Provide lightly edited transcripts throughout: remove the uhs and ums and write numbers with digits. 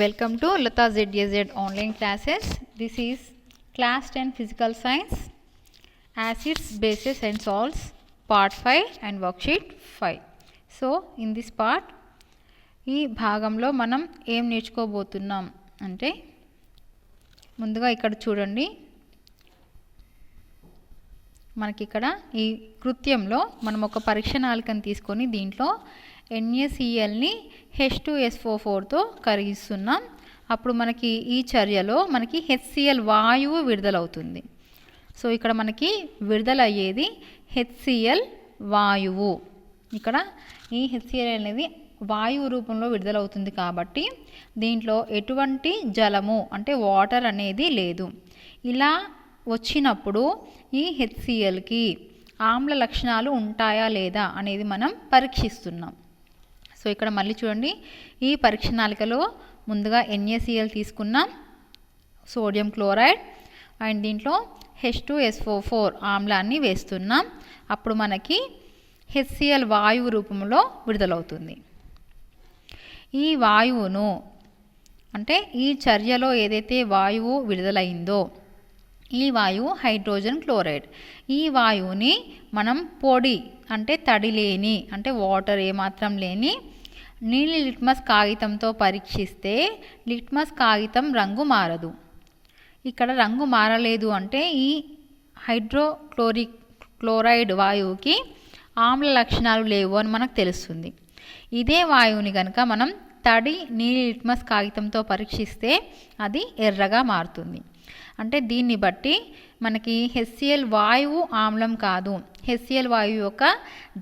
Welcome to Lata ZAZ online classes. This is class 10 physical science, acids, bases and salts, part 5 and worksheet 5. So in this part ఈ భాగంలో మనం ఏం నేర్చుకోబోతున్నాం అంటే ముందుగా ఇక్కడ చూడండి, మనకి ఇక్కడ ఈ కృత్యంలో మనం ఒక పరీక్ష నాళికను తీసుకొని దీంట్లో NaClని H2SO4తో కరిగిస్తున్నాం. అప్పుడు మనకి ఈ చర్యలో మనకి HCl వాయువు విడుదలవుతుంది. సో ఇక్కడ మనకి విడుదలయ్యేది HCl వాయువు. ఇక్కడ ఈ HCl అనేది వాయువు రూపంలో విడుదలవుతుంది కాబట్టి దీంట్లో ఎటువంటి జలము అంటే వాటర్ అనేది లేదు. ఇలా వచ్చినప్పుడు ఈ HClకి ఆమ్ల లక్షణాలు ఉంటాయా లేదా అనేది మనం పరీక్షిస్తున్నాం. సో ఇక్కడ మళ్ళీ చూడండి, ఈ పరీక్ష నాళికలో ముందుగా NaCl తీసుకున్నాం, సోడియం క్లోరైడ్, అండ్ దీంట్లో H2SO4 ఆమ్లాన్ని వేస్తున్నాం. అప్పుడు మనకి HCl వాయువు రూపంలో విడుదలవుతుంది. ఈ వాయువును అంటే ఈ చర్యలో ఏదైతే వాయువు విడుదలైందో ఈ వాయువు హైడ్రోజన్ క్లోరైడ్. ఈ వాయువుని మనం పొడి అంటే తడి లేని అంటే వాటర్ ఏమాత్రం లేని నీలి లిట్మస్ కాగితంతో పరీక్షిస్తే లిట్మస్ కాగితం రంగు మారదు. ఇక్కడ రంగు మారలేదు అంటే ఈ క్లోరైడ్ వాయువుకి ఆమ్ల లక్షణాలు లేవు అని మనకు తెలుస్తుంది. ఇదే వాయువుని కనుక మనం తడి నీలి లిట్మస్ కాగితంతో పరీక్షిస్తే అది ఎర్రగా మారుతుంది. అంటే దీన్ని బట్టి మనకి HCl వాయువు ఆమ్లం కాదు, HCl వాయువు యొక్క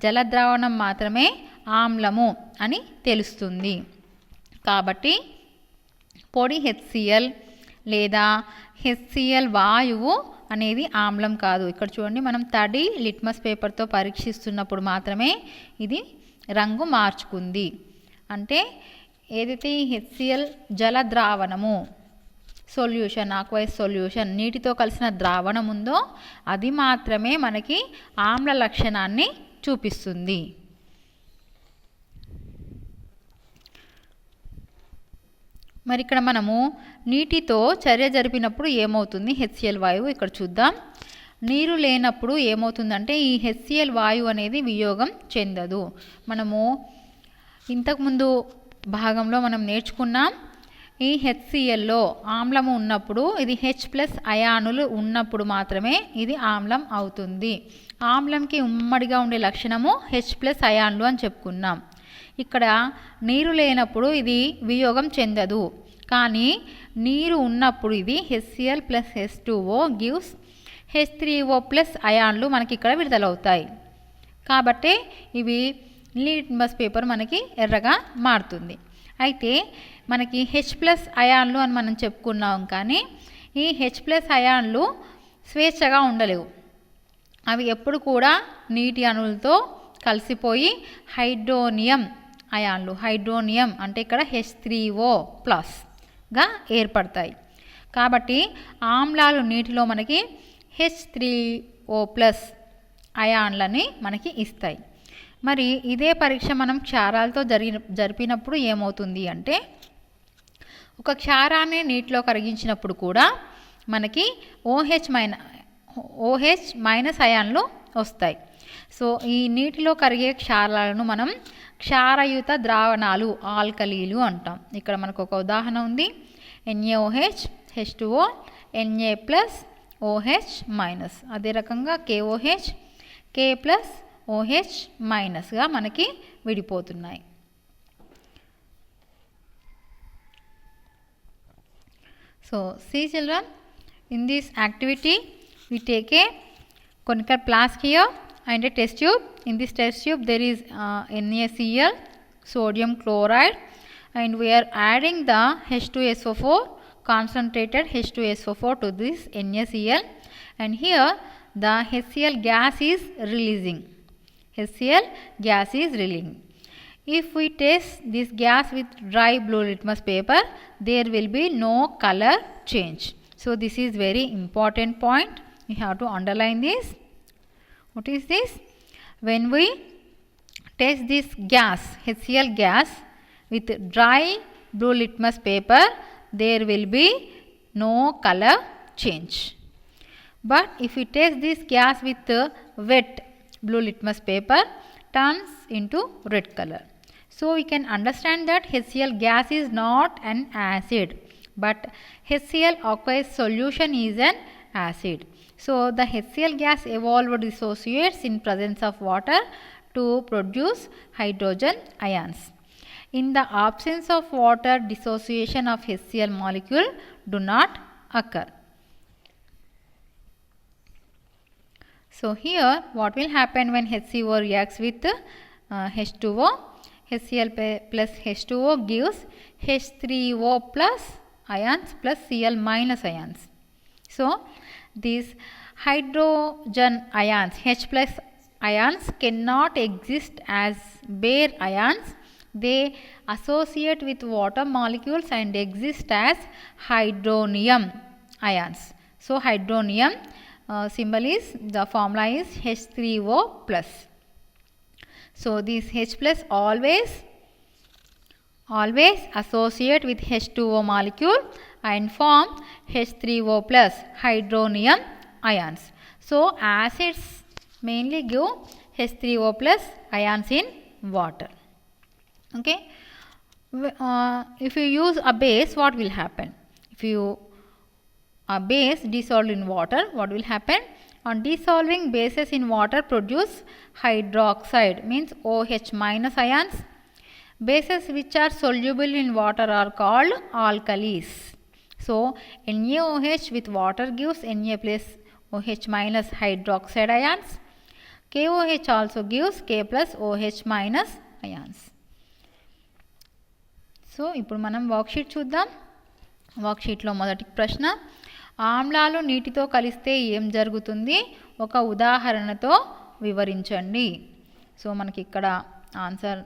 జలద్రావణం మాత్రమే ఆమ్లము అని తెలుస్తుంది. కాబట్టి పొడి HCl లేదా HCl వాయువు అనేది ఆమ్లం కాదు. ఇక్కడ చూడండి, మనం తడి లిట్మస్ పేపర్తో పరీక్షిస్తున్నప్పుడు మాత్రమే ఇది రంగు మార్చుకుంది. అంటే ఏదైతే ఈ HCl జలద్రావణము సొల్యూషన్, ఆక్వైస్ సొల్యూషన్, నీటితో కలిసిన ద్రావణం ఉందో అది మాత్రమే మనకి ఆమ్ల లక్షణాన్ని చూపిస్తుంది. మరి ఇక్కడ మనము నీటితో చర్య జరిపినప్పుడు ఏమవుతుంది HCl వాయువు ఇక్కడ చూద్దాం. నీరు లేనప్పుడు ఏమవుతుందంటే ఈ HCl వాయువు అనేది వియోగం చెందదు. మనము ఇంతకుముందు భాగంలో మనం నేర్చుకున్నాం, ఈ HClలో ఆమ్లము ఉన్నప్పుడు ఇది H+ అయానులు ఉన్నప్పుడు మాత్రమే ఇది ఆమ్లం అవుతుంది. ఆమ్లంకి ఉమ్మడిగా ఉండే లక్షణము H+ అయాన్లు అని చెప్పుకున్నాం. ఇక్కడ నీరు లేనప్పుడు ఇది వియోగం చెందదు, కానీ నీరు ఉన్నప్పుడు ఇది HCl + H2O గివ్స్ H3O+ అయాన్లు మనకి ఇక్కడ విడుదలవుతాయి. కాబట్టి ఇవి లిట్మస్ పేపర్ మనకి ఎర్రగా మారుతుంది. అయితే మనకి H+ అయాన్లు అని మనం చెప్పుకున్నాం, కానీ ఈ H+ అయాన్లు స్వేచ్ఛగా ఉండలేవు. అవి ఎప్పుడు కూడా నీటి అణువులతో కలిసిపోయి హైడ్రోనియం అయాన్లు, హైడ్రోనియం అంటే ఇక్కడ H3O+గా ఏర్పడతాయి. కాబట్టి ఆమ్లాలు నీటిలో మనకి H3O+ అయాన్లని మనకి ఇస్తాయి. మరి ఇదే పరీక్ష మనం క్షారాలతో జరిపినప్పుడు ఏమవుతుంది అంటే ఒక క్షారాన్ని నీటిలో కరిగించినప్పుడు కూడా మనకి OH- అయాన్లు వస్తాయి. సో ఈ నీటిలో కరిగే క్షారాలను మనం క్షారయుత ద్రావణాలు, ఆల్కలీలు అంటాం. ఇక్కడ మనకు ఒక ఉదాహరణ ఉంది, NaOH, H2O, Na+OH-. అదే రకంగా KOH, K+OH- మనకి విడిపోతున్నాయి. So see children, in this activity we take a conical flask here and a test tube. In this test tube there is NaCl, sodium chloride, and we are adding the H2SO4, concentrated H2SO4 to this NaCl, and here the HCl gas is releasing. HCl gas is releasing. If we test this gas with dry blue litmus paper, there will be no color change. So this is very important point. We have to underline this. What is this? When we test this gas, HCl gas with dry blue litmus paper, there will be no color change. But if we test this gas with wet blue litmus paper, turns into red color. So we can understand that HCl gas is not an acid, but HCl aqueous solution is an acid. So the HCl gas evolved dissociates in presence of water to produce hydrogen ions. In the absence of water, dissociation of HCl molecule do not occur. So here what will happen when HCO reacts with H2O? HCl plus H2O gives H3O plus ions plus Cl minus ions. So these hydrogen ions, H plus ions, cannot exist as bare ions. They associate with water molecules and exist as hydronium ions. So hydronium symbol is, the formula is H3O plus. So this H plus always associate with H2O molecule and form H3O plus hydronium ions. So acids mainly give H3O plus ions in water. Okay. If you use a base, what will happen? If you a base dissolved in water, what will happen? On dissolving, bases in water produce hydroxide, means OH minus ions. Bases which are soluble in water are called alkalis. So NaOH with water gives Na plus OH minus hydroxide ions. KOH also gives K plus OH minus ions. So ఇప్పుడు మనం worksheet చూద్దాం. వర్క్షీట్లో మొదటి ప్రశ్న, ఆమ్లాలు నీటితో కలిస్తే ఏం జరుగుతుంది? ఒక ఉదాహరణతో వివరించండి. సో మనకి ఇక్కడ ఆన్సర్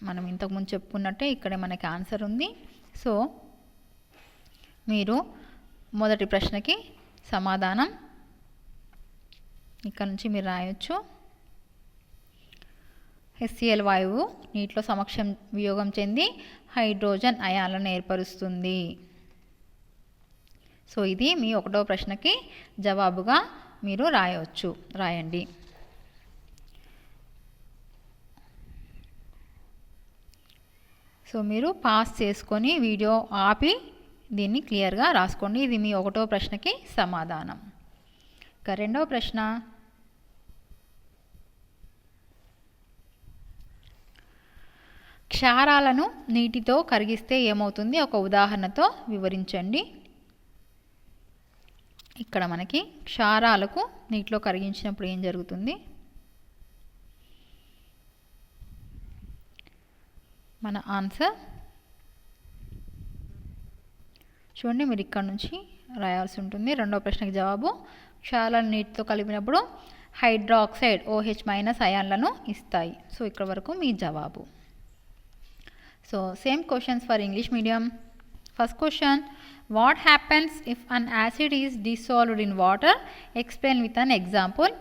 మనం ఇంతకుముందు చెప్పుకున్నట్టే ఇక్కడే మనకి ఆన్సర్ ఉంది. సో మీరు మొదటి ప్రశ్నకి సమాధానం ఇక్కడ నుంచి మీరు రాయొచ్చు. HCl వాయువు నీటిలో సమక్షం వియోగం చెంది హైడ్రోజన్ అయాన్లను ఏర్పరుస్తుంది. సో ఇది మీ ఒకటో ప్రశ్నకి జవాబుగా మీరు రాయండి. సో మీరు పాస్ చేసుకొని వీడియో ఆపి దీన్ని క్లియర్గా రాసుకోండి. ఇది మీ ఒకటో ప్రశ్నకి సమాధానం. ఇక రెండవ ప్రశ్న, క్షారాలను నీటితో కరిగిస్తే ఏమవుతుంది? ఒక ఉదాహరణతో వివరించండి. ఇక్కడ మనకి క్షారాలకు నీటిలో కరిగించినప్పుడు ఏం జరుగుతుంది? మన ఆన్సర్ చూడండి, మీరు ఇక్కడ నుంచి రాయాల్సి ఉంటుంది. రెండో ప్రశ్నకి జవాబు, క్షారాలను నీటితో కలిపినప్పుడు హైడ్రాక్సైడ్ OH మైనస్ అయాన్లను ఇస్తాయి. సో ఇక్కడ వరకు మీ జవాబు. So same questions for English medium. First question, what happens if an acid is dissolved in water? Explain with an example.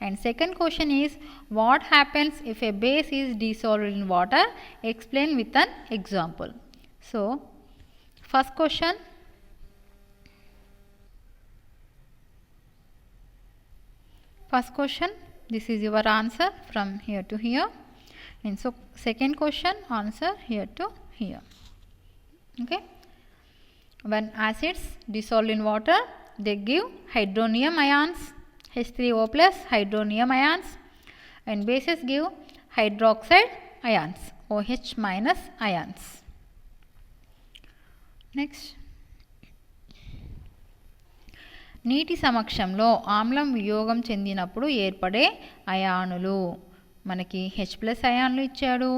And second question is, what happens if a base is dissolved in water? Explain with an example. So first question, this is your answer from here to here. And so second question, answer here to here. Okay. When acids dissolve in water, they give hydronium ions, H3O plus hydronium ions, and bases give hydroxide ions, OH minus ions. Next, నీటి సమక్షంలో ఆమ్లం వియోగం చెందినప్పుడు ఏర్పడే అయానులు. మనకి H plus అయాన్లు ఇచ్చాడు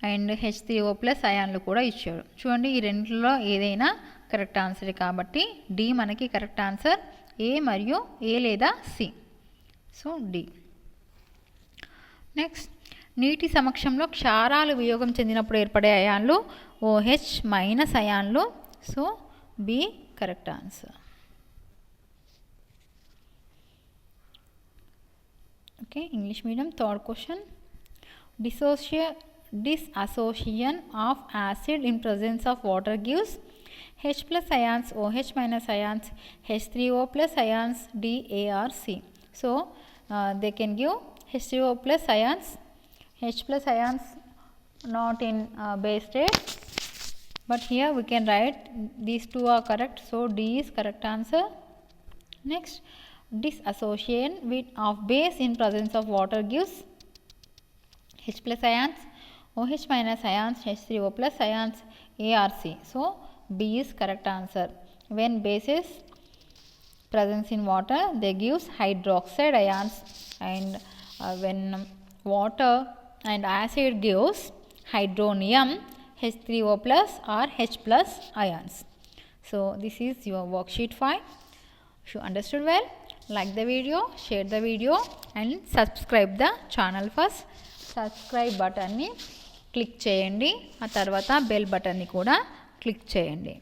and H3O plus అయాన్లు కూడా ఇచ్చాడు. చూడండి, ఈ రెండిలో ఏదైనా కరెక్ట్ ఆన్సరే కాబట్టి డి మనకి కరెక్ట్ ఆన్సర్. ఏ మరియు ఏ లేదా సి. So D. నెక్స్ట్, నీటి సమక్షంలో క్షారాలు వియోగం చెందినప్పుడు ఏర్పడే అయాన్లు OH మైనస్ అయాన్లు. So B correct answer. Okay, English medium, third question. dissociation of acid in presence of water gives H plus ions, OH minus ions, H3O plus ions, DARC. So they can give H3O plus ions, H plus ions not in base state, but here we can write these two are correct, so D is correct answer. Next, dissociation of base in presence of water gives H plus ions, OH minus ions, H3O plus ions, ARC. So B is correct answer. When bases presence in water, they gives hydroxide ions, and when water and acid gives hydronium, H3O plus or H plus ions. So this is your worksheet 5. If you understood well, like the video, share the video and subscribe the channel first. Subscribe బటన్ని click చేయండి, ఆ తర్వాత bell బటన్ని కూడా click చేయండి.